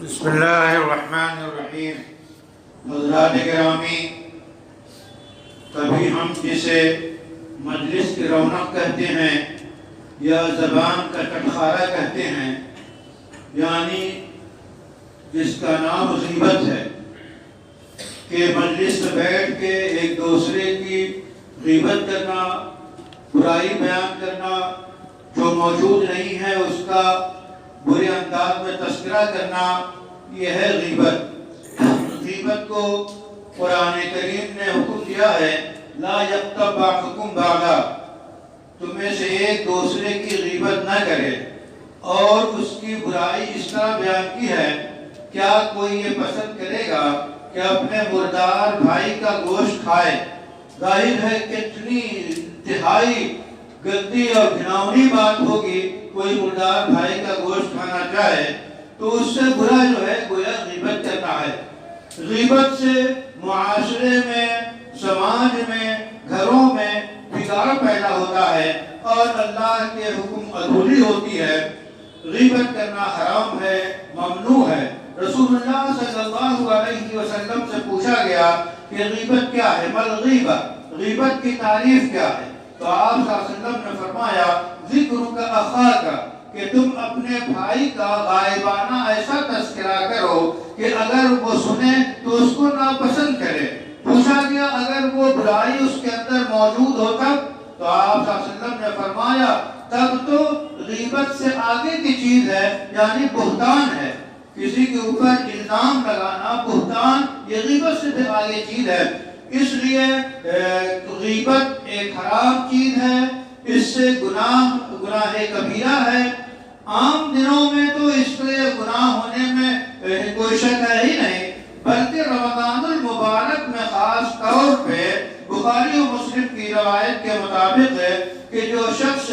بسم اللہ الرحمن الرحیم۔ حضرات گرامی، کبھی ہم جسے مجلس کی رونق کہتے ہیں یا زبان کا چٹخارا کہتے ہیں، یعنی جس کا نام غیبت ہے، کہ مجلس میں بیٹھ کے ایک دوسرے کی غیبت کرنا، برائی بیان کرنا، جو موجود نہیں ہے اس کا برے انداز میں تذکرہ کرنا، یہ ہے غیبت۔ غیبت کو قرآن کریم نے حکم دیا ہے، لا یغتب بعضکم بعضا، تم میں سے ایک دوسرے کی غیبت نہ کرے، اور اس کی برائی اس طرح بیان کی ہے، کیا کوئی یہ پسند کرے گا کہ اپنے مردار بھائی کا گوشت کھائے؟ ظاہر ہے کتنی انتہائی گندی اور گھناؤنی بات ہوگی کوئی مردار بھائی کا گوشت کھانا چاہے، تو اس سے برا جو ہے گویا غیبت کرنا ہے۔ غیبت سے معاشرے میں، سماج میں، گھروں میں بگاڑ پیدا ہوتا ہے اور اللہ کے حکم ادھوری ہوتی ہے۔ غیبت کرنا حرام ہے، ممنوع ہے۔ رسول اللہ صلی اللہ علیہ وسلم سے پوچھا گیا کہ غیبت کیا ہے؟ مل غیبت، غیبت کی تعریف کیا ہے؟ تو آپ صلی اللہ علیہ وسلم نے فرمایا، ذکرک اخاک، کہ تم اپنے بھائی کا غائبانہ ایسا تذکرہ کرو کہ اگر وہ سنے تو اس کو ناپسند کرے۔ پوچھا گیا اگر وہ برائی اس کے اندر موجود ہو تب؟ تو آپ صلی اللہ علیہ وسلم نے فرمایا تب تو غیبت سے آگے کی چیز ہے، یعنی بہتان ہے۔ کسی کے اوپر الزام لگانا، بہتان، یہ غیبت سے بھی آگے چیز ہے۔ اس لیے غیبت ایک حرام چیز ہے، اس سے گناہ کبیرہ ہے۔ عام دنوں میں تو اس سے گناہ ہونے میں کوئی شک ہے ہی نہیں، بلکہ رمضان المبارک میں خاص طور پہ بخاری و مسلم کی روایت کے مطابق ہے کہ جو شخص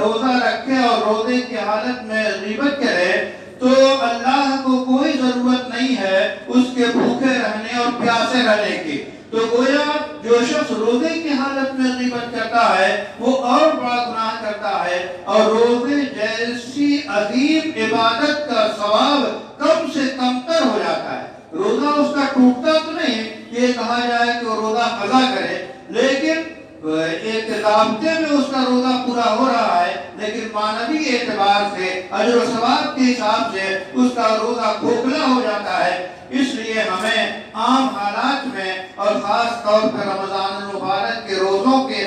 روزہ رکھے اور روزے کی حالت میں غیبت کرے تو اللہ کو کوئی ضرورت نہیں ہے اس کے بھوکے رہنے اور پیاسے رہنے کی۔ تو گویا جو شخص روزے کی حالت میں غیبت کرتا ہے وہ اور بڑا گناہ کرتا ہے، اور روزے جیسی عظیم عبادت کا ثواب کم سے کم تر ہو جاتا ہے۔ روزہ اس کا ٹوٹتا تو نہیں، یہ کہا جائے کہ وہ روزہ قضا کرے، لیکن ایک ضابطے میں اس کا روزہ پورا ہو رہا ہے، لیکن معنوی اعتبار سے، اجر و ثواب کے حساب سے اس کا روزہ کھوکھلا ہو جاتا ہے۔ اس لیے ہمیں عام حالات میں اور خاص طور پر رمضان المبارک کے روزوں کے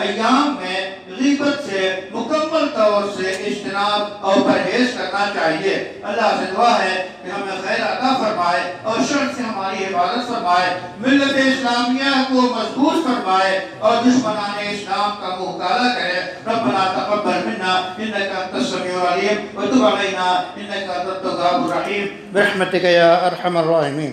ایام میں غیبت سے مکمل طور سے اجتناب اور پرہیز کرنا چاہیے۔ اللہ سے دعا ہے کہ ہمیں خیر عطا فرمائے اور شر سے ہماری حفاظت فرمائے، ملت اسلامیہ کو مضبوط فرمائے اور دشمنان اسلام کا منہ کالا کرے۔ ربنا تقبل منا انك انت السميع العليم وتب علينا انك انت التواب الرحيم برحمتك يا ارحم الراحمين۔